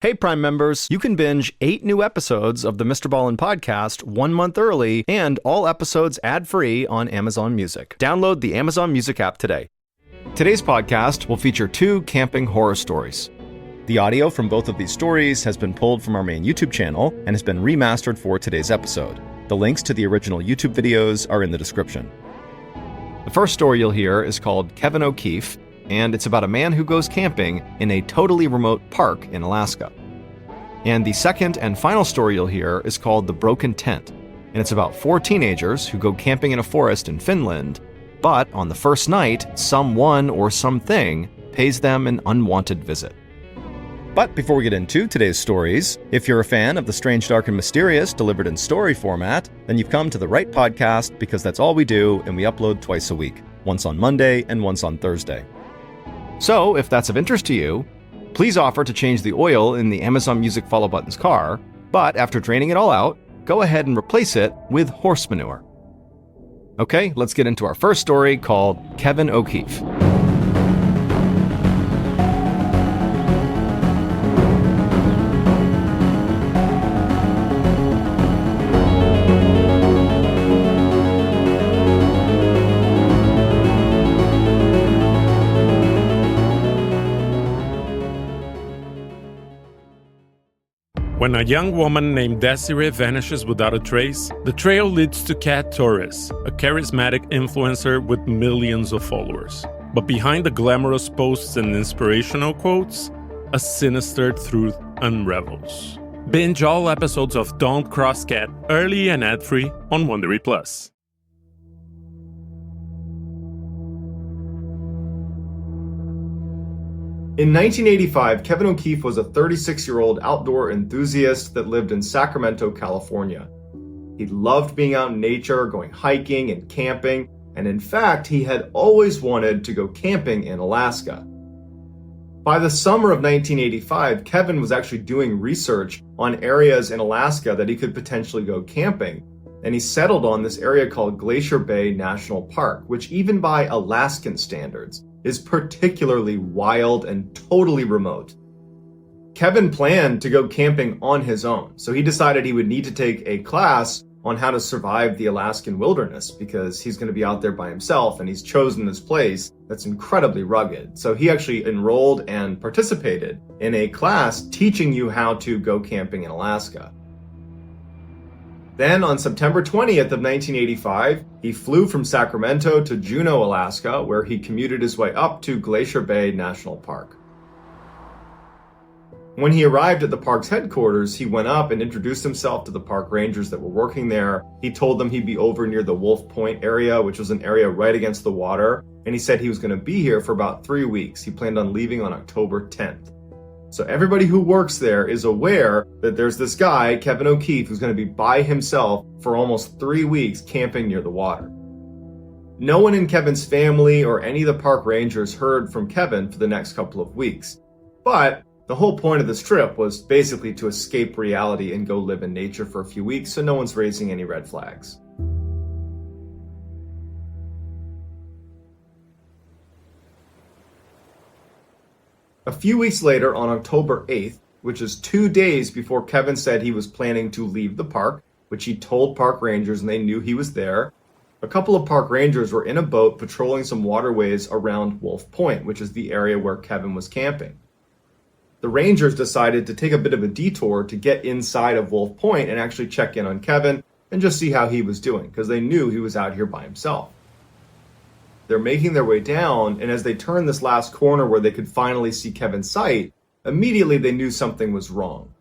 Hey, Prime members, you can binge 8 new episodes of the MrBallen podcast 1 month early and all episodes ad-free on Amazon Music. Download the Amazon Music app today. Today's podcast will feature 2 camping horror stories. The audio from both of these stories has been pulled from our main YouTube channel and has been remastered for today's episode. The links to the original YouTube videos are in the description. The first story you'll hear is called Kevin O'Keefe, and it's about a man who goes camping in a totally remote park in Alaska. And the second and final story you'll hear is called The Broken Tent, and it's about 4 teenagers who go camping in a forest in Finland, but on the first night, someone or something pays them an unwanted visit. But before we get into today's stories, if you're a fan of the strange, dark, and mysterious delivered in story format, then you've come to the right podcast because that's all we do, and we upload twice a week, once on Monday and once on Thursday. So, if that's of interest to you, please offer to change the oil in the Amazon Music follow button's car, but after draining it all out, go ahead and replace it with horse manure. Okay, let's get into our first story called Kevin O'Keefe. When a young woman named Desiree vanishes without a trace, the trail leads to Kat Torres, a charismatic influencer with millions of followers. But behind the glamorous posts and inspirational quotes, a sinister truth unravels. Binge all episodes of Don't Cross Kat early and ad-free on Wondery Plus. In 1985, Kevin O'Keefe was a 36-year-old outdoor enthusiast that lived in Sacramento, California. He loved being out in nature, going hiking and camping, and in fact, he had always wanted to go camping in Alaska. By the summer of 1985, Kevin was actually doing research on areas in Alaska that he could potentially go camping, and he settled on this area called Glacier Bay National Park, which even by Alaskan standards, is particularly wild and totally remote. Kevin planned to go camping on his own, so he decided he would need to take a class on how to survive the Alaskan wilderness because he's going to be out there by himself and he's chosen this place that's incredibly rugged. So he actually enrolled and participated in a class teaching you how to go camping in Alaska. Then on September 20th of 1985, he flew from Sacramento to Juneau, Alaska, where he commuted his way up to Glacier Bay National Park. When he arrived at the park's headquarters, he went up and introduced himself to the park rangers that were working there. He told them he'd be over near the Wolf Point area, which was an area right against the water, and he said he was going to be here for about 3 weeks. He planned on leaving on October 10th. So everybody who works there is aware that there's this guy, Kevin O'Keefe, who's going to be by himself for almost 3 weeks camping near the water. No one in Kevin's family or any of the park rangers heard from Kevin for the next couple of weeks. But the whole point of this trip was basically to escape reality and go live in nature for a few weeks, so no one's raising any red flags. A few weeks later, on October 8th, which is 2 days before Kevin said he was planning to leave the park, which he told park rangers and they knew he was there, a couple of park rangers were in a boat patrolling some waterways around Wolf Point, which is the area where Kevin was camping. The rangers decided to take a bit of a detour to get inside of Wolf Point and actually check in on Kevin and just see how he was doing, because they knew he was out here by himself. They're making their way down, and as they turned this last corner where they could finally see Kevin's sight, immediately they knew something was wrong.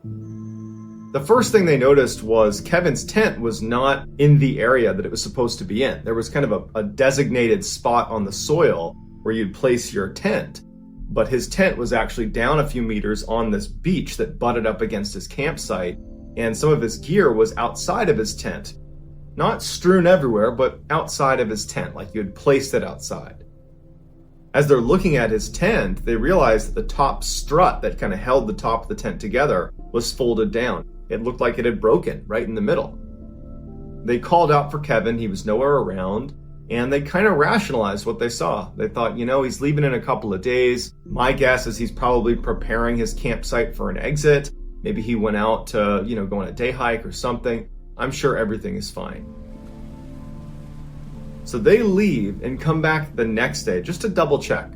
The first thing they noticed was Kevin's tent was not in the area that it was supposed to be in. There was kind of a designated spot on the soil where you'd place your tent, but his tent was actually down a few meters on this beach that butted up against his campsite, and some of his gear was outside of his tent. Not strewn everywhere, but outside of his tent, like you had placed it outside. As they're looking at his tent, they realized that the top strut that kind of held the top of the tent together was folded down. It looked like it had broken right in the middle. They called out for Kevin. He was nowhere around. and they kind of rationalized what they saw. They thought, he's leaving in a couple of days. My guess is he's probably preparing his campsite for an exit. Maybe he went out to, go on a day hike or something. I'm sure everything is fine. So they leave and come back the next day just to double check.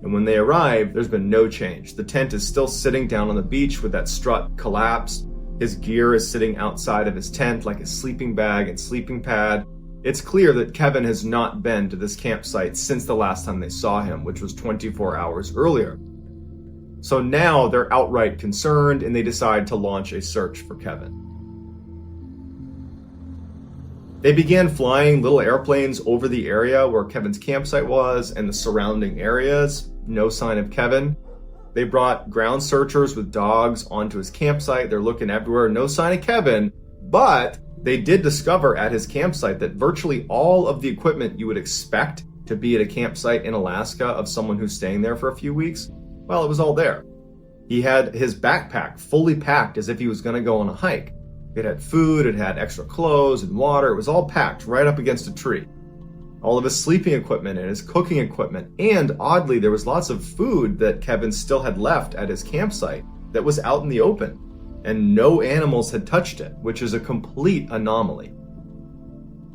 And when they arrive, there's been no change. The tent is still sitting down on the beach with that strut collapsed. His gear is sitting outside of his tent like his sleeping bag and sleeping pad. It's clear that Kevin has not been to this campsite since the last time they saw him, which was 24 hours earlier. So now they're outright concerned and they decide to launch a search for Kevin. They began flying little airplanes over the area where Kevin's campsite was and the surrounding areas. No sign of Kevin. They brought ground searchers with dogs onto his campsite. They're looking everywhere. No sign of Kevin, but they did discover at his campsite that virtually all of the equipment you would expect to be at a campsite in Alaska of someone who's staying there for a few weeks, well, it was all there. He had his backpack fully packed as if he was going to go on a hike. It had food, it had extra clothes and water. It was all packed right up against a tree. All of his sleeping equipment and his cooking equipment. And oddly, there was lots of food that Kevin still had left at his campsite that was out in the open. And no animals had touched it, which is a complete anomaly.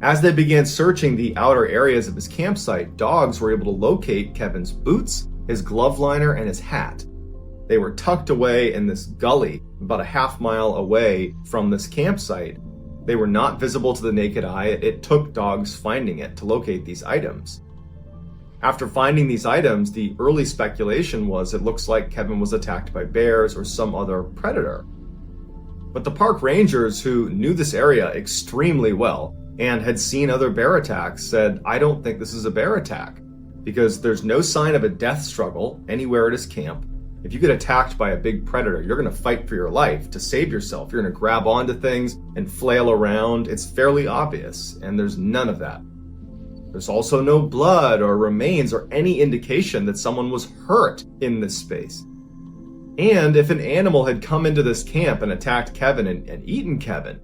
As they began searching the outer areas of his campsite, dogs were able to locate Kevin's boots, his glove liner, and his hat. They were tucked away in this gully about a half-mile away from this campsite. They were not visible to the naked eye. It took dogs finding it to locate these items. After finding these items, the early speculation was it looks like Kevin was attacked by bears or some other predator. But the park rangers, who knew this area extremely well and had seen other bear attacks, said, I don't think this is a bear attack because there's no sign of a death struggle anywhere at his camp. If you get attacked by a big predator, you're going to fight for your life to save yourself. You're going to grab onto things and flail around. It's fairly obvious, and there's none of that. There's also no blood or remains or any indication that someone was hurt in this space. And if an animal had come into this camp and attacked Kevin and eaten Kevin,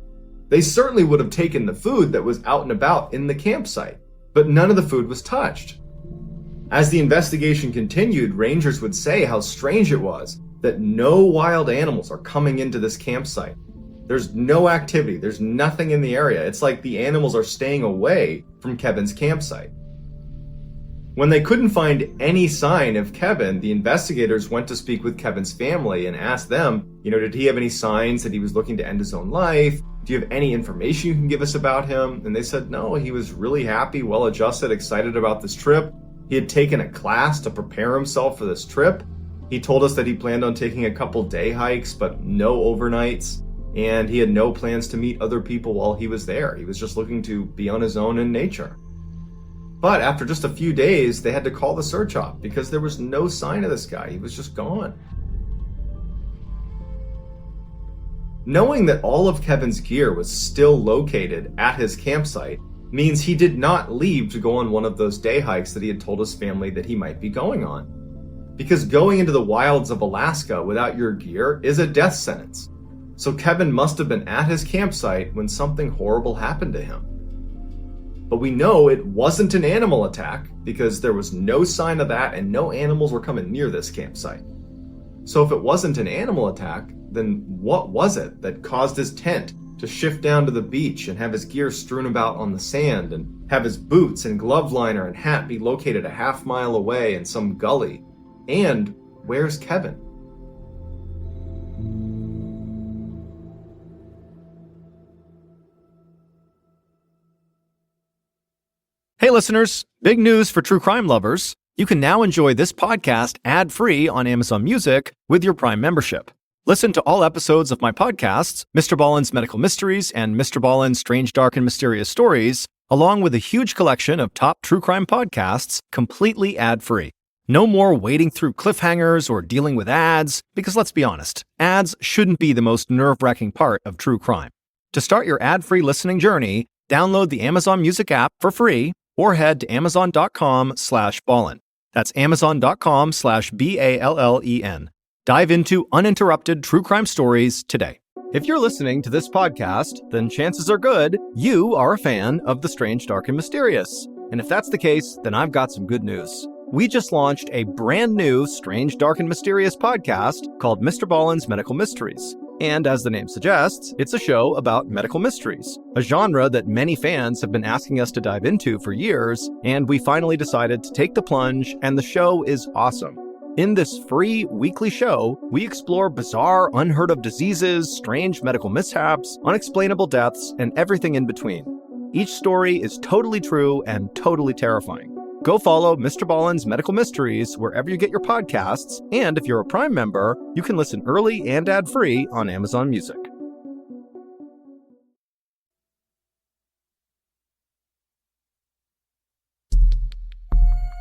they certainly would have taken the food that was out and about in the campsite, but none of the food was touched. As the investigation continued, rangers would say how strange it was that no wild animals are coming into this campsite. There's no activity, there's nothing in the area. It's like the animals are staying away from Kevin's campsite. When they couldn't find any sign of Kevin, the investigators went to speak with Kevin's family and asked them, did he have any signs that he was looking to end his own life? Do you have any information you can give us about him? And they said, no, he was really happy, well-adjusted, excited about this trip. He had taken a class to prepare himself for this trip. He told us that he planned on taking a couple day hikes, but no overnights. And he had no plans to meet other people while he was there. He was just looking to be on his own in nature. But after just a few days, they had to call the search off because there was no sign of this guy. He was just gone. Knowing that all of Kevin's gear was still located at his campsite means he did not leave to go on one of those day hikes that he had told his family that he might be going on. Because going into the wilds of Alaska without your gear is a death sentence. So Kevin must have been at his campsite when something horrible happened to him. But we know it wasn't an animal attack because there was no sign of that and no animals were coming near this campsite. So if it wasn't an animal attack, then what was it that caused his tent to shift down to the beach and have his gear strewn about on the sand and have his boots and glove liner and hat be located a half-mile away in some gully? And where's Kevin? Hey listeners, big news for true crime lovers. You can now enjoy this podcast ad-free on Amazon Music with your Prime membership. Listen to all episodes of my podcasts, MrBallen's Medical Mysteries and MrBallen's Strange, Dark, and Mysterious Stories, along with a huge collection of top true crime podcasts, completely ad-free. No more wading through cliffhangers or dealing with ads, because let's be honest, ads shouldn't be the most nerve-wracking part of true crime. To start your ad-free listening journey, download the Amazon Music app for free or head to amazon.com/ballen. That's amazon.com/BALLEN. Dive into uninterrupted true crime stories today. If you're listening to this podcast, then chances are good you are a fan of the Strange, Dark, and Mysterious. And if that's the case, then I've got some good news. We just launched a brand new Strange, Dark, and Mysterious podcast called MrBallen's Medical Mysteries. And as the name suggests, it's a show about medical mysteries, a genre that many fans have been asking us to dive into for years, and we finally decided to take the plunge, and the show is awesome. In this free weekly show, we explore bizarre, unheard of diseases, strange medical mishaps, unexplainable deaths, and everything in between. Each story is totally true and totally terrifying. Go follow MrBallen's Medical Mysteries wherever you get your podcasts, and if you're a Prime member, you can listen early and ad-free on Amazon Music.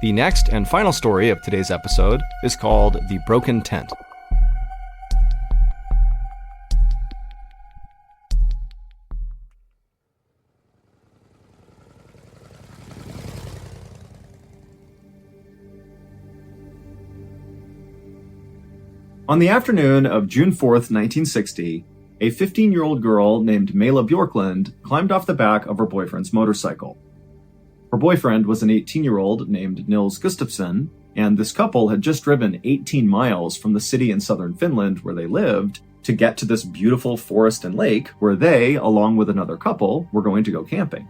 The next and final story of today's episode is called The Broken Tent. On the afternoon of June 4th, 1960, a 15-year-old girl named Mela Bjorklund climbed off the back of her boyfriend's motorcycle. Her boyfriend was an 18-year-old named Nils Gustafsson, and this couple had just driven 18 miles from the city in southern Finland where they lived to get to this beautiful forest and lake where they, along with another couple, were going to go camping.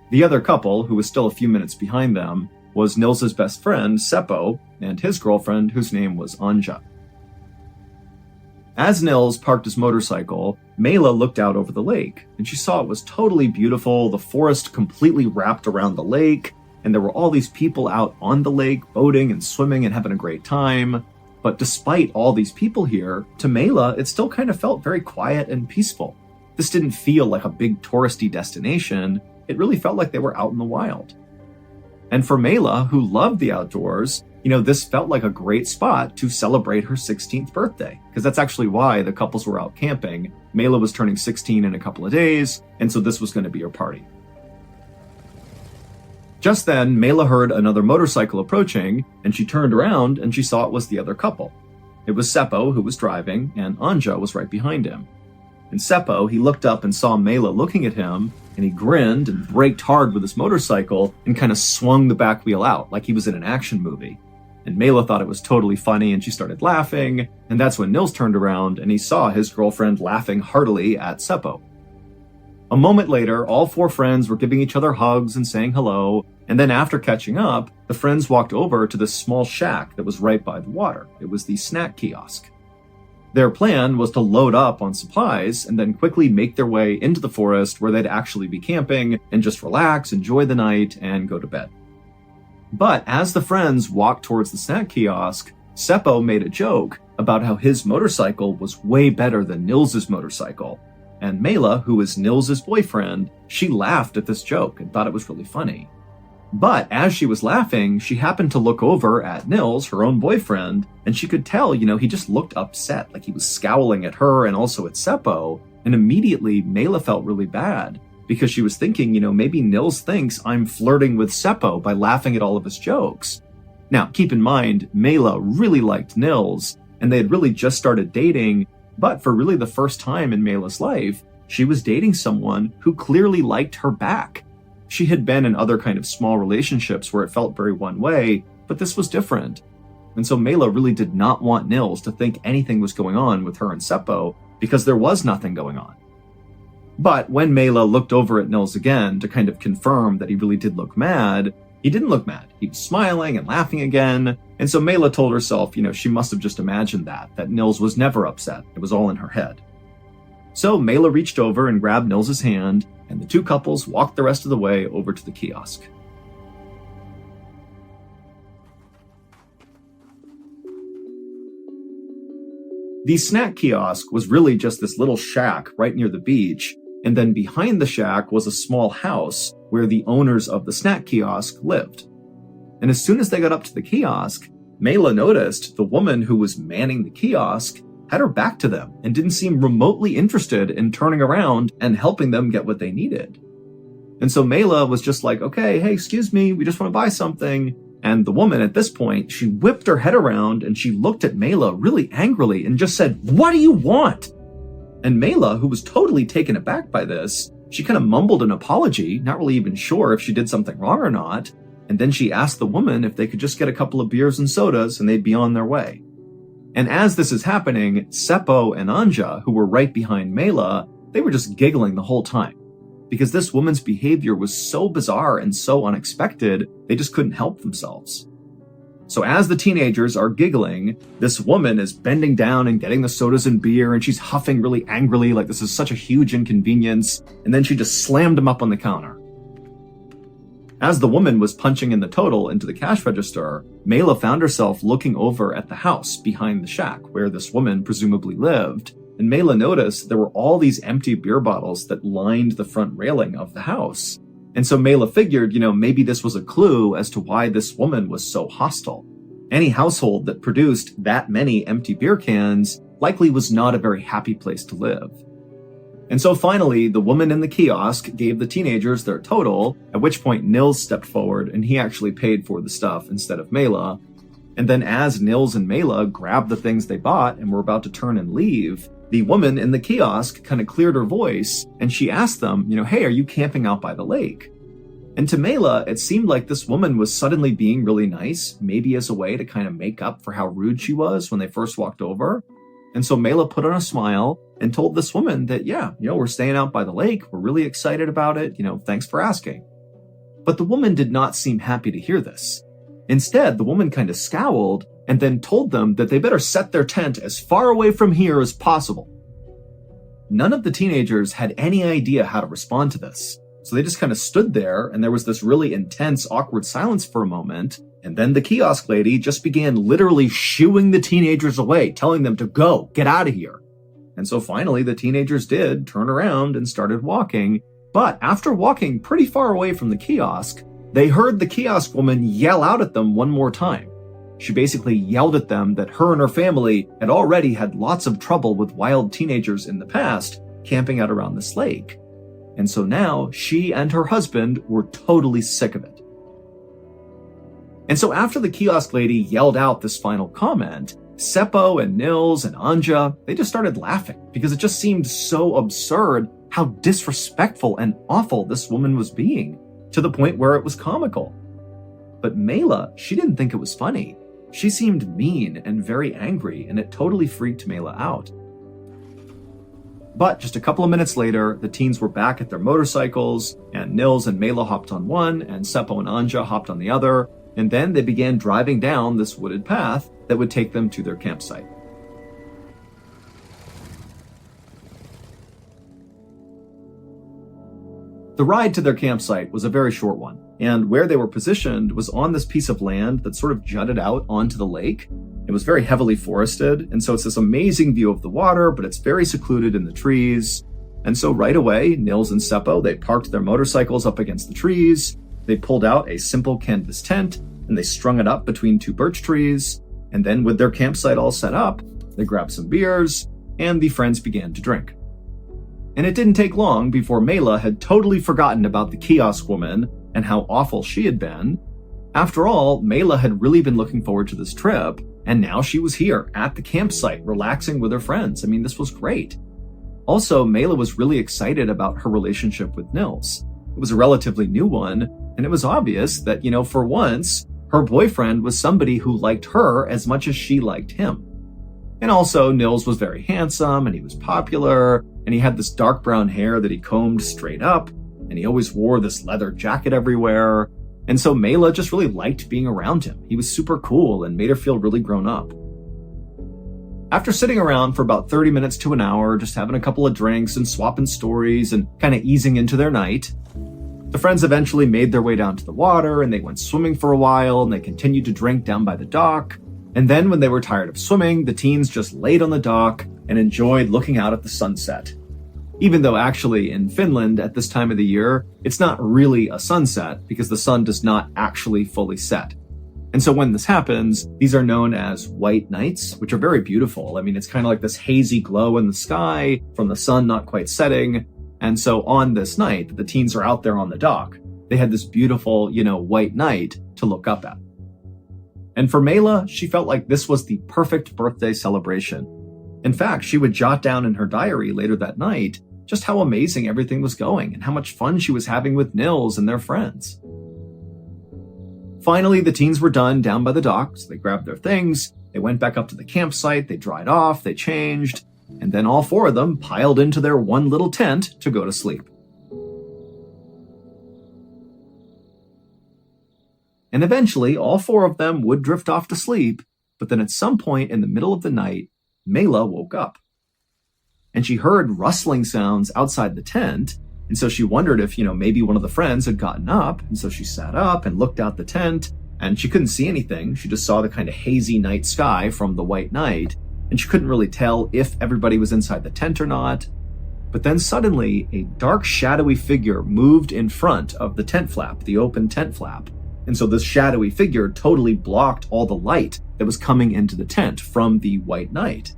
The other couple, who was still a few minutes behind them, was Nils's best friend, Seppo, and his girlfriend, whose name was Anja. As Nils parked his motorcycle, Mela looked out over the lake, and she saw it was totally beautiful, the forest completely wrapped around the lake, and there were all these people out on the lake, boating and swimming and having a great time. But despite all these people here, to Mela, it still kind of felt very quiet and peaceful. This didn't feel like a big touristy destination, it really felt like they were out in the wild. And for Mela, who loved the outdoors, this felt like a great spot to celebrate her 16th birthday, because that's actually why the couples were out camping. Mela was turning 16 in a couple of days, and so this was going to be her party. Just then, Mela heard another motorcycle approaching, and she turned around and she saw it was the other couple. It was Seppo who was driving, and Anja was right behind him. And Seppo, he looked up and saw Mela looking at him, and he grinned and braked hard with his motorcycle and kind of swung the back wheel out like he was in an action movie. And Mela thought it was totally funny and she started laughing, and that's when Nils turned around and he saw his girlfriend laughing heartily at Seppo. A moment later, all four friends were giving each other hugs and saying hello, and then after catching up, the friends walked over to this small shack that was right by the water. It was the snack kiosk. Their plan was to load up on supplies and then quickly make their way into the forest where they'd actually be camping and just relax, enjoy the night, and go to bed. But as the friends walked towards the snack kiosk, Seppo made a joke about how his motorcycle was way better than Nils's motorcycle. And Mela, who was Nils's boyfriend, she laughed at this joke and thought it was really funny. But as she was laughing, she happened to look over at Nils, her own boyfriend, and she could tell, he just looked upset, like he was scowling at her and also at Seppo. And immediately, Mela felt really bad, because she was thinking, maybe Nils thinks I'm flirting with Seppo by laughing at all of his jokes. Now, keep in mind, Mela really liked Nils, and they had really just started dating, but for really the first time in Mela's life, she was dating someone who clearly liked her back. She had been in other kind of small relationships where it felt very one way, but this was different. And so Mela really did not want Nils to think anything was going on with her and Seppo, because there was nothing going on. But when Mela looked over at Nils again to kind of confirm that he really did look mad, he didn't look mad. He was smiling and laughing again. And so Mela told herself, she must have just imagined that Nils was never upset. It was all in her head. So Mela reached over and grabbed Nils's hand, and the two couples walked the rest of the way over to the kiosk. The snack kiosk was really just this little shack right near the beach, and then behind the shack was a small house where the owners of the snack kiosk lived. And as soon as they got up to the kiosk, Mela noticed the woman who was manning the kiosk had her back to them and didn't seem remotely interested in turning around and helping them get what they needed. And so Mela was just like, okay, hey, excuse me, we just want to buy something. And the woman at this point, she whipped her head around and she looked at Mela really angrily and just said, "What do you want?" And Mela, who was totally taken aback by this, she kind of mumbled an apology, not really even sure if she did something wrong or not, and then she asked the woman if they could just get a couple of beers and sodas and they'd be on their way. And as this is happening, Seppo and Anja, who were right behind Mela, they were just giggling the whole time. Because this woman's behavior was so bizarre and so unexpected, they just couldn't help themselves. So as the teenagers are giggling, this woman is bending down and getting the sodas and beer, and she's huffing really angrily like this is such a huge inconvenience, and then she just slammed them up on the counter. As the woman was punching in the total into the cash register, Mela found herself looking over at the house behind the shack where this woman presumably lived, and Mela noticed there were all these empty beer bottles that lined the front railing of the house. And so Mela figured, maybe this was a clue as to why this woman was so hostile. Any household that produced that many empty beer cans likely was not a very happy place to live. And so finally, the woman in the kiosk gave the teenagers their total, at which point Nils stepped forward and he actually paid for the stuff instead of Mela. And then as Nils and Mela grabbed the things they bought and were about to turn and leave, the woman in the kiosk kind of cleared her voice and she asked them, hey, are you camping out by the lake? And to Mela, it seemed like this woman was suddenly being really nice, maybe as a way to kind of make up for how rude she was when they first walked over. And so Mela put on a smile and told this woman that, we're staying out by the lake. We're really excited about it. Thanks for asking. But the woman did not seem happy to hear this. Instead, the woman kind of scowled and then told them that they better set their tent as far away from here as possible. None of the teenagers had any idea how to respond to this. So they just kind of stood there, and there was this really intense, awkward silence for a moment, and then the kiosk lady just began literally shooing the teenagers away, telling them to go, get out of here. And so finally the teenagers did turn around and started walking, but after walking pretty far away from the kiosk, they heard the kiosk woman yell out at them one more time. She basically yelled at them that her and her family had already had lots of trouble with wild teenagers in the past, camping out around this lake. And so now she and her husband were totally sick of it. And so after the kiosk lady yelled out this final comment, Seppo and Nils and Anja, they just started laughing because it just seemed so absurd how disrespectful and awful this woman was being, to the point where it was comical. But Mela, she didn't think it was funny. She seemed mean and very angry, and it totally freaked Mela out. But just a couple of minutes later, the teens were back at their motorcycles, and Nils and Mela hopped on one, and Seppo and Anja hopped on the other, and then they began driving down this wooded path that would take them to their campsite. The ride to their campsite was a very short one, and where they were positioned was on this piece of land that sort of jutted out onto the lake. It was very heavily forested, and so it's this amazing view of the water, but it's very secluded in the trees. And so right away, Nils and Seppo, they parked their motorcycles up against the trees, they pulled out a simple canvas tent, and they strung it up between two birch trees, and then with their campsite all set up, they grabbed some beers, and the friends began to drink. And it didn't take long before Mela had totally forgotten about the kiosk woman and how awful she had been. After all, Mela had really been looking forward to this trip, and now she was here at the campsite, relaxing with her friends. I mean, this was great. Also, Mela was really excited about her relationship with Nils. It was a relatively new one, and it was obvious that, for once, her boyfriend was somebody who liked her as much as she liked him. And also, Nils was very handsome, and he was popular, and he had this dark brown hair that he combed straight up, and he always wore this leather jacket everywhere. And so Mela just really liked being around him. He was super cool and made her feel really grown up. After sitting around for about 30 minutes to an hour, just having a couple of drinks and swapping stories and kind of easing into their night, the friends eventually made their way down to the water, and they went swimming for a while, and they continued to drink down by the dock. And then when they were tired of swimming, the teens just laid on the dock and enjoyed looking out at the sunset. Even though actually in Finland at this time of the year, it's not really a sunset because the sun does not actually fully set. And so when this happens, these are known as white nights, which are very beautiful. I mean, it's kind of like this hazy glow in the sky from the sun not quite setting. And so on this night that the teens are out there on the dock, they had this beautiful, white night to look up at. And for Mela, she felt like this was the perfect birthday celebration. In fact, she would jot down in her diary later that night just how amazing everything was going and how much fun she was having with Nils and their friends. Finally, the teens were done down by the dock, so they grabbed their things, they went back up to the campsite, they dried off, they changed, and then all four of them piled into their one little tent to go to sleep. And eventually, all four of them would drift off to sleep, but then at some point in the middle of the night, Mela woke up. And she heard rustling sounds outside the tent, and so she wondered if, maybe one of the friends had gotten up, and so she sat up and looked out the tent, and she couldn't see anything. She just saw the kind of hazy night sky from the white night, and she couldn't really tell if everybody was inside the tent or not. But then suddenly, a dark, shadowy figure moved in front of the tent flap, the open tent flap. And so this shadowy figure totally blocked all the light that was coming into the tent from the white night.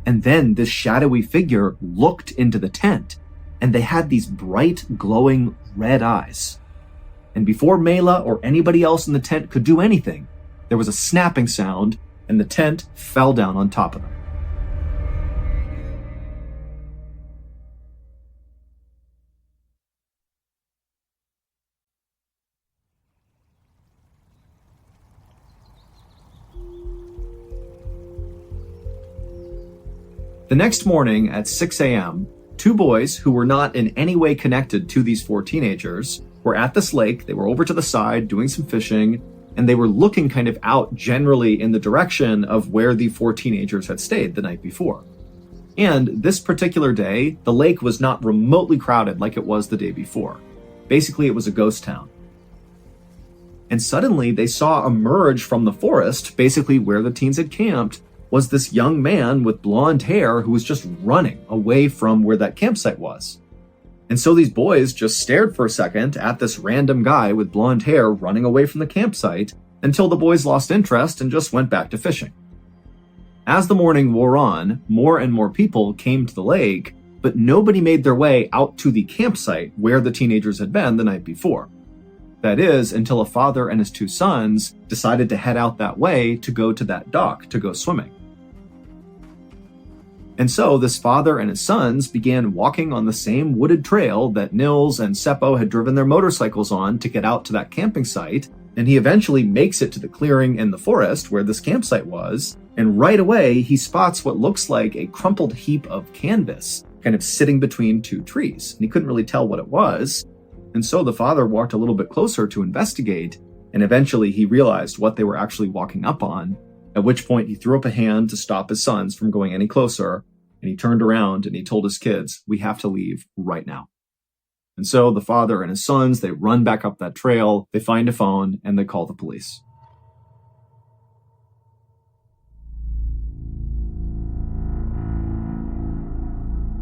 And then this shadowy figure looked into the tent, and they had these bright, glowing red eyes. And before Mela or anybody else in the tent could do anything, there was a snapping sound, and the tent fell down on top of them. The next morning at 6 a.m., two boys who were not in any way connected to these four teenagers were at this lake. They were over to the side doing some fishing, and they were looking kind of out generally in the direction of where the four teenagers had stayed the night before. And this particular day, the lake was not remotely crowded like it was the day before. Basically, it was a ghost town. And suddenly they saw emerge from the forest, basically where the teens had camped, was this young man with blonde hair who was just running away from where that campsite was. And so these boys just stared for a second at this random guy with blonde hair running away from the campsite until the boys lost interest and just went back to fishing. As the morning wore on, more and more people came to the lake, but nobody made their way out to the campsite where the teenagers had been the night before. That is, until a father and his two sons decided to head out that way to go to that dock to go swimming. And so this father and his sons began walking on the same wooded trail that Nils and Seppo had driven their motorcycles on to get out to that camping site, and he eventually makes it to the clearing in the forest where this campsite was, and right away he spots what looks like a crumpled heap of canvas kind of sitting between two trees, and he couldn't really tell what it was. And so the father walked a little bit closer to investigate, and eventually he realized what they were actually walking up on, at which point he threw up a hand to stop his sons from going any closer, and he turned around and he told his kids, "We have to leave right now." And so the father and his sons, they run back up that trail, they find a phone, and they call the police.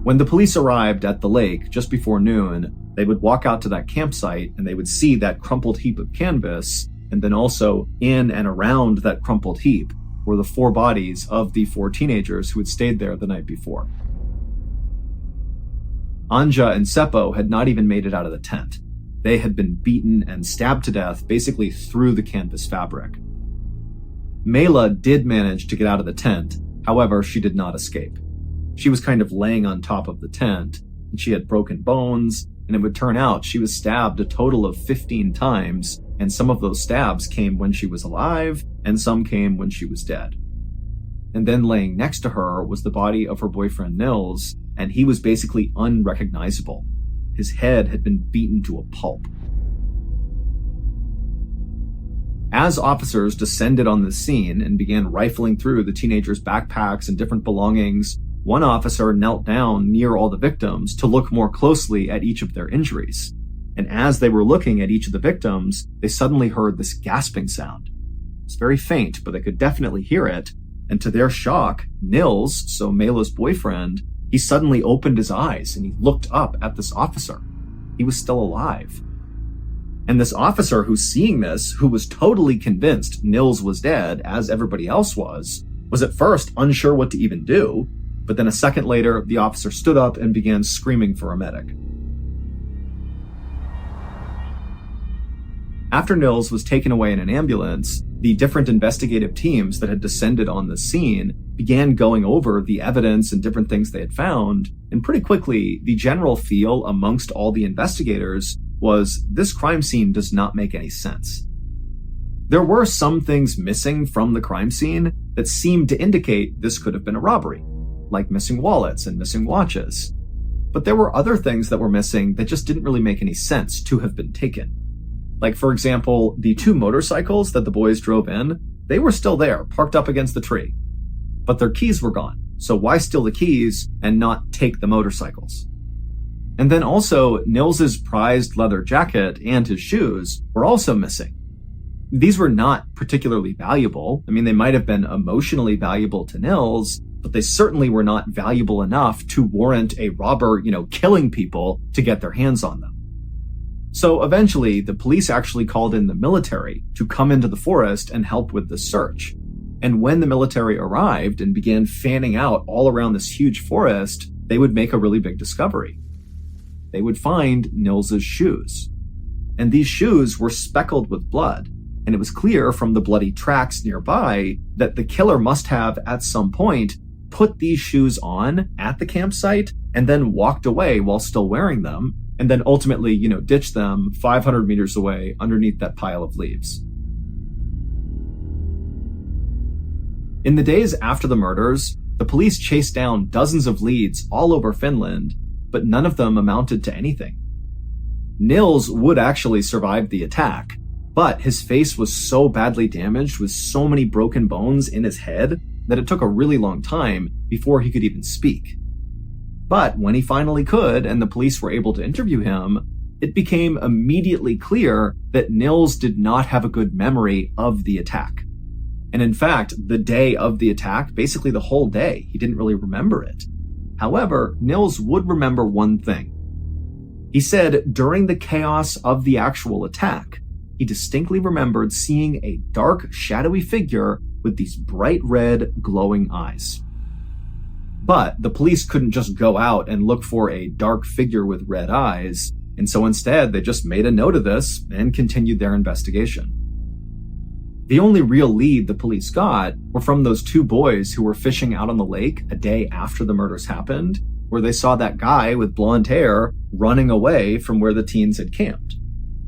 When the police arrived at the lake just before noon, they would walk out to that campsite and they would see that crumpled heap of canvas, and then also in and around that crumpled heap were the four bodies of the four teenagers who had stayed there the night before. Anja and Seppo had not even made it out of the tent. They had been beaten and stabbed to death basically through the canvas fabric. Mela did manage to get out of the tent, however, she did not escape. She was kind of laying on top of the tent, and she had broken bones, and it would turn out she was stabbed a total of 15 times, and some of those stabs came when she was alive, and some came when she was dead. And then laying next to her was the body of her boyfriend Nils, and he was basically unrecognizable. His head had been beaten to a pulp. As officers descended on the scene and began rifling through the teenagers' backpacks and different belongings, one officer knelt down near all the victims to look more closely at each of their injuries. And as they were looking at each of the victims, they suddenly heard this gasping sound. It's very faint, but they could definitely hear it. And to their shock, Nils, so Mela's boyfriend, he suddenly opened his eyes and he looked up at this officer. He was still alive. And this officer who's seeing this, who was totally convinced Nils was dead, as everybody else was at first unsure what to even do. But then a second later, the officer stood up and began screaming for a medic. After Nils was taken away in an ambulance, the different investigative teams that had descended on the scene began going over the evidence and different things they had found, and pretty quickly, the general feel amongst all the investigators was this crime scene does not make any sense. There were some things missing from the crime scene that seemed to indicate this could have been a robbery, like missing wallets and missing watches. But there were other things that were missing that just didn't really make any sense to have been taken. Like, for example, the 2 motorcycles that the boys drove in, they were still there, parked up against the tree. But their keys were gone, so why steal the keys and not take the motorcycles? And then also, Nils's prized leather jacket and his shoes were also missing. These were not particularly valuable. I mean, they might have been emotionally valuable to Nils, but they certainly were not valuable enough to warrant a robber, killing people to get their hands on them. So eventually, the police actually called in the military to come into the forest and help with the search. And when the military arrived and began fanning out all around this huge forest, they would make a really big discovery. They would find Nils's shoes. And these shoes were speckled with blood, and it was clear from the bloody tracks nearby that the killer must have, at some point, put these shoes on at the campsite and then walked away while still wearing them, and then ultimately, ditched them 500 meters away underneath that pile of leaves. In the days after the murders, the police chased down dozens of leads all over Finland, but none of them amounted to anything. Nils would actually survive the attack, but his face was so badly damaged with so many broken bones in his head that it took a really long time before he could even speak. But when he finally could, and the police were able to interview him, it became immediately clear that Nils did not have a good memory of the attack. And in fact, the day of the attack, basically the whole day, he didn't really remember it. However, Nils would remember one thing. He said during the chaos of the actual attack, he distinctly remembered seeing a dark, shadowy figure with these bright red, glowing eyes. But the police couldn't just go out and look for a dark figure with red eyes, and so instead they just made a note of this and continued their investigation. The only real lead the police got were from those 2 boys who were fishing out on the lake a day after the murders happened, where they saw that guy with blonde hair running away from where the teens had camped.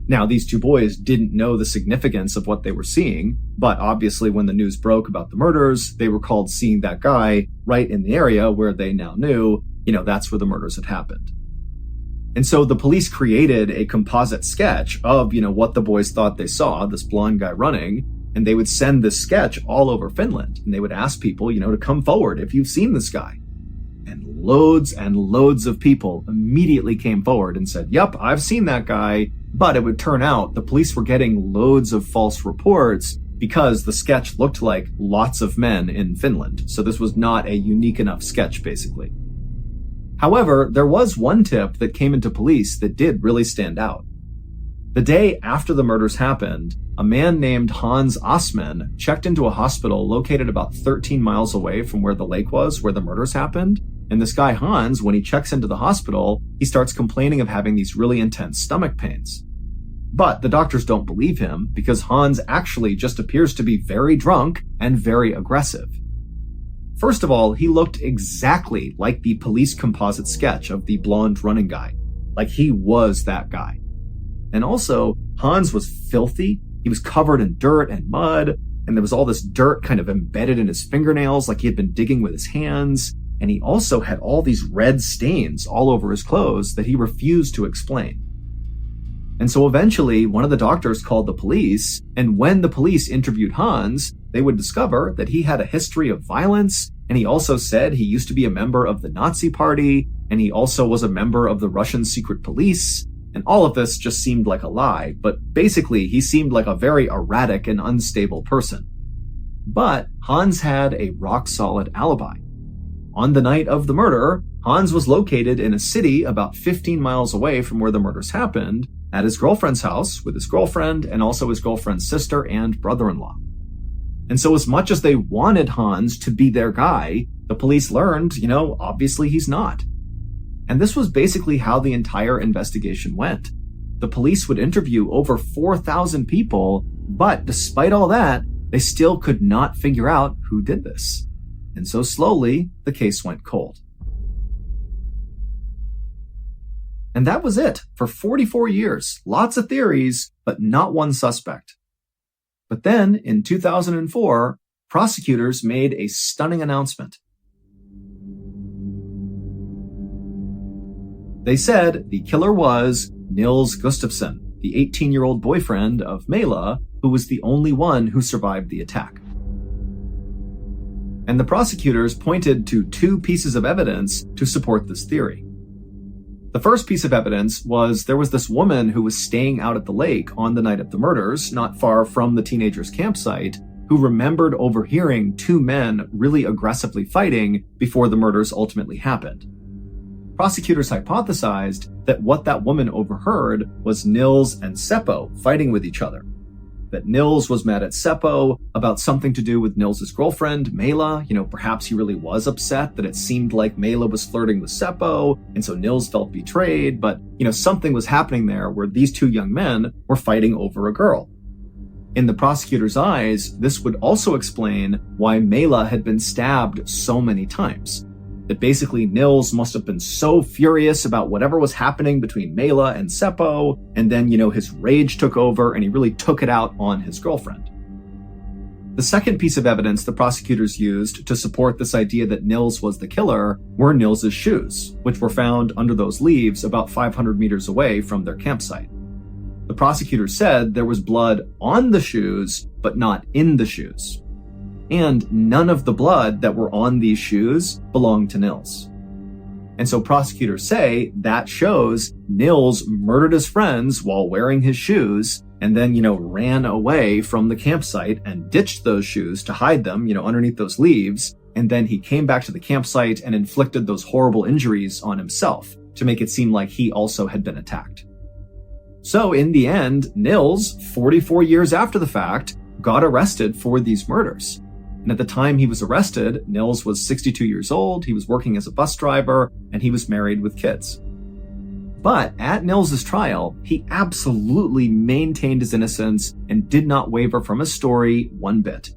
Now, these 2 boys didn't know the significance of what they were seeing, but obviously when the news broke about the murders, they recalled seeing that guy right in the area where they now knew, that's where the murders had happened. And so the police created a composite sketch of, what the boys thought they saw, this blonde guy running, and they would send this sketch all over Finland, and they would ask people, to come forward if you've seen this guy. And loads of people immediately came forward and said, yep, I've seen that guy. But it would turn out the police were getting loads of false reports because the sketch looked like lots of men in Finland. So this was not a unique enough sketch, basically. However, there was one tip that came into police that did really stand out. The day after the murders happened, a man named Hans Osman checked into a hospital located about 13 miles away from where the lake was, where the murders happened. And this guy Hans, when he checks into the hospital, he starts complaining of having these really intense stomach pains. But the doctors don't believe him because Hans actually just appears to be very drunk and very aggressive. First of all, he looked exactly like the police composite sketch of the blonde running guy. Like he was that guy. And also, Hans was filthy. He was covered in dirt and mud, and there was all this dirt kind of embedded in his fingernails like he had been digging with his hands. And he also had all these red stains all over his clothes that he refused to explain. And so eventually, one of the doctors called the police, and when the police interviewed Hans, they would discover that he had a history of violence, and he also said he used to be a member of the Nazi Party, and he also was a member of the Russian secret police, and all of this just seemed like a lie, but basically he seemed like a very erratic and unstable person. But Hans had a rock-solid alibi. On the night of the murder, Hans was located in a city about 15 miles away from where the murders happened, at his girlfriend's house with his girlfriend and also his girlfriend's sister and brother-in-law. And so as much as they wanted Hans to be their guy, the police learned, obviously he's not. And this was basically how the entire investigation went. The police would interview over 4,000 people, but despite all that, they still could not figure out who did this. And so slowly, the case went cold. And that was it for 44 years. Lots of theories, but not one suspect. But then, in 2004, prosecutors made a stunning announcement. They said the killer was Nils Gustafsson, the 18-year-old boyfriend of Mela, who was the only one who survived the attack. And the prosecutors pointed to two pieces of evidence to support this theory. The first piece of evidence was there was this woman who was staying out at the lake on the night of the murders, not far from the teenagers' campsite, who remembered overhearing two men really aggressively fighting before the murders ultimately happened. Prosecutors hypothesized that what that woman overheard was Nils and Seppo fighting with each other. That Nils was mad at Seppo about something to do with Nils' girlfriend, Mela. Perhaps he really was upset that it seemed like Mela was flirting with Seppo, and so Nils felt betrayed, but, something was happening there where these two young men were fighting over a girl. In the prosecutor's eyes, this would also explain why Mela had been stabbed so many times. That basically Nils must have been so furious about whatever was happening between Mela and Seppo, and then, his rage took over and he really took it out on his girlfriend. The second piece of evidence the prosecutors used to support this idea that Nils was the killer were Nils' shoes, which were found under those leaves about 500 meters away from their campsite. The prosecutors said there was blood on the shoes, but not in the shoes. And none of the blood that were on these shoes belonged to Nils. And so prosecutors say that shows Nils murdered his friends while wearing his shoes and then, ran away from the campsite and ditched those shoes to hide them, underneath those leaves. And then he came back to the campsite and inflicted those horrible injuries on himself to make it seem like he also had been attacked. So in the end, Nils, 44 years after the fact, got arrested for these murders. And at the time he was arrested, Nils was 62 years old, he was working as a bus driver, and he was married with kids. But at Nils' trial, he absolutely maintained his innocence and did not waver from his story one bit.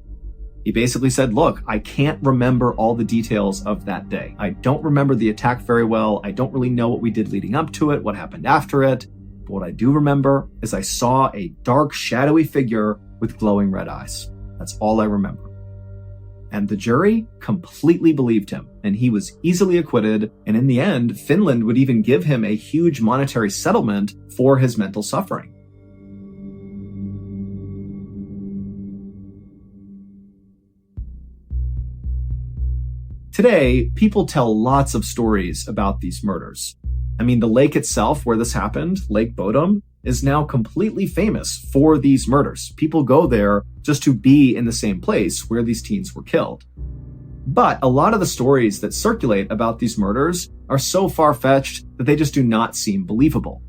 He basically said, look, I can't remember all the details of that day. I don't remember the attack very well. I don't really know what we did leading up to it, what happened after it. But what I do remember is I saw a dark, shadowy figure with glowing red eyes. That's all I remember. And the jury completely believed him, and he was easily acquitted, and in the end, Finland would even give him a huge monetary settlement for his mental suffering. Today, people tell lots of stories about these murders. I mean, the lake itself where this happened, Lake Bodom, is now completely famous for these murders. People go there just to be in the same place where these teens were killed. But a lot of the stories that circulate about these murders are so far-fetched that they just do not seem believable.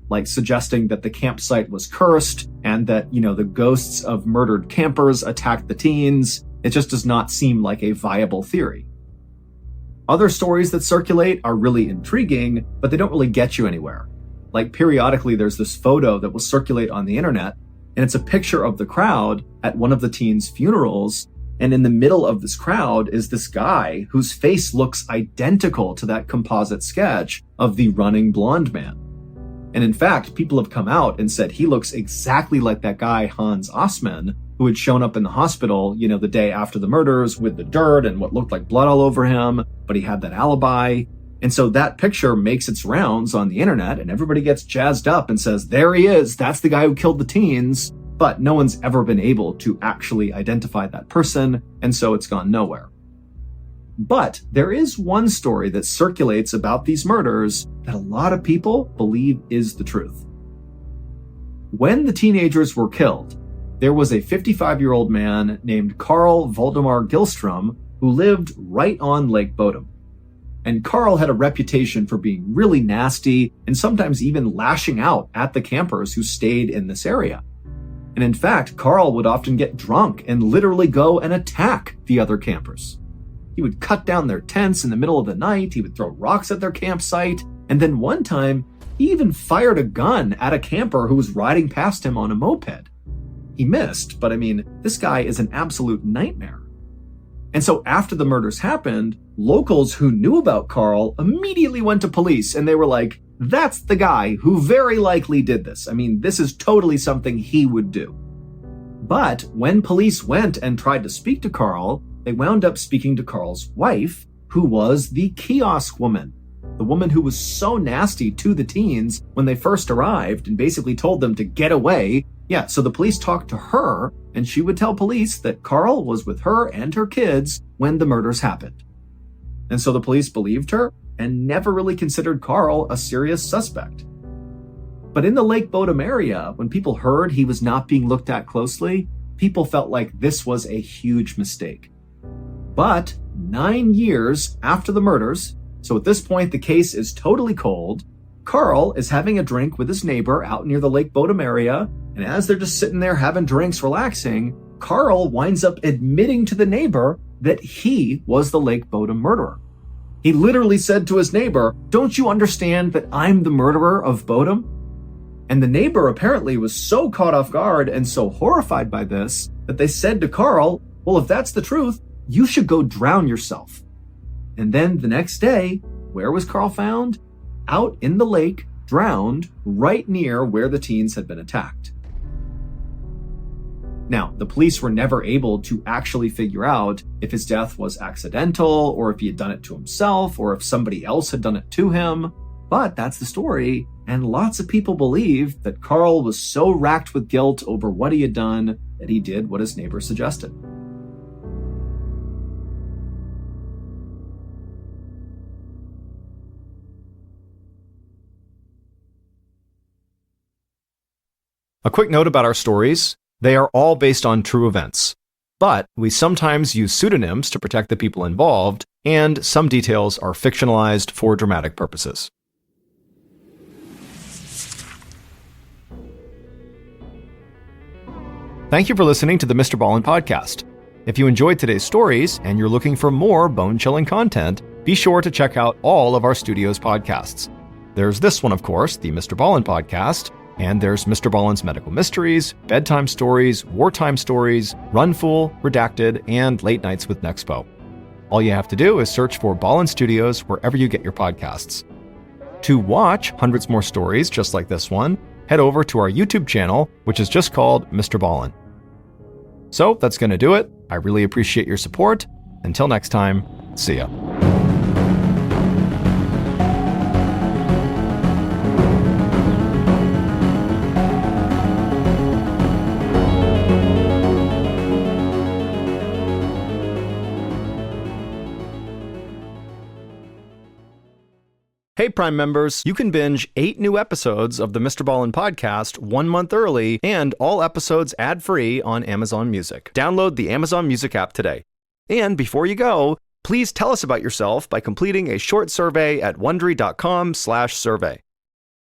Like suggesting that the campsite was cursed and that, the ghosts of murdered campers attacked the teens. It just does not seem like a viable theory. Other stories that circulate are really intriguing, but they don't really get you anywhere. Like periodically there's this photo that will circulate on the internet, and it's a picture of the crowd at one of the teens' funerals, and in the middle of this crowd is this guy whose face looks identical to that composite sketch of the running blonde man. And in fact, people have come out and said he looks exactly like that guy Hans Osman, who had shown up in the hospital, the day after the murders with the dirt and what looked like blood all over him, but he had that alibi. And so that picture makes its rounds on the internet and everybody gets jazzed up and says, there he is, that's the guy who killed the teens. But no one's ever been able to actually identify that person, and so it's gone nowhere. But there is one story that circulates about these murders that a lot of people believe is the truth. When the teenagers were killed, there was a 55-year-old man named Carl Valdemar Gillstrom who lived right on Lake Bodom. And Carl had a reputation for being really nasty and sometimes even lashing out at the campers who stayed in this area. And in fact, Carl would often get drunk and literally go and attack the other campers. He would cut down their tents in the middle of the night, he would throw rocks at their campsite, and then one time, He even fired a gun at a camper who was riding past him on a moped. He missed, but this guy is an absolute nightmare. And so after the murders happened, locals who knew about Carl immediately went to police and they were like, that's the guy who very likely did this. This is totally something he would do. But when police went and tried to speak to Carl, they wound up speaking to Carl's wife, who was the kiosk woman. The woman who was so nasty to the teens when they first arrived and basically told them to get away. Yeah, so the police talked to her, and she would tell police that Carl was with her and her kids when the murders happened. And so the police believed her and never really considered Carl a serious suspect. But in the Lake Bodom area, when people heard he was not being looked at closely, people felt like this was a huge mistake. But 9 years after the murders, so at this point the case is totally cold, Carl is having a drink with his neighbor out near the Lake Bodom area, and as they're just sitting there having drinks, relaxing, Carl winds up admitting to the neighbor that he was the Lake Bodom murderer. He literally said to his neighbor, "Don't you understand that I'm the murderer of Bodom?" And the neighbor apparently was so caught off guard and so horrified by this that they said to Carl, "Well, if that's the truth, you should go drown yourself." And then the next day, where was Carl found? Out in the lake, drowned, right near where the teens had been attacked. Now, the police were never able to actually figure out if his death was accidental, or if he had done it to himself, or if somebody else had done it to him. But that's the story, and lots of people believe that Carl was so racked with guilt over what he had done that he did what his neighbor suggested. A quick note about our stories. They are all based on true events, but we sometimes use pseudonyms to protect the people involved, and some details are fictionalized for dramatic purposes. Thank you for listening to the MrBallen podcast. If you enjoyed today's stories and you're looking for more bone-chilling content, be sure to check out all of our studio's podcasts. There's this one, of course, the MrBallen podcast, and there's MrBallen's Medical Mysteries, Bedtime Stories, Wartime Stories, Run Fool, Redacted, and Late Nights with Nexpo. All you have to do is search for Ballen Studios wherever you get your podcasts. To watch hundreds more stories just like this one, head over to our YouTube channel, which is just called MrBallen. So that's going to do it. I really appreciate your support. Until next time, see ya. Hey, Prime members, you can binge 8 new episodes of the MrBallen podcast 1 month early and all episodes ad-free on Amazon Music. Download the Amazon Music app today. And before you go, please tell us about yourself by completing a short survey at wondery.com/survey.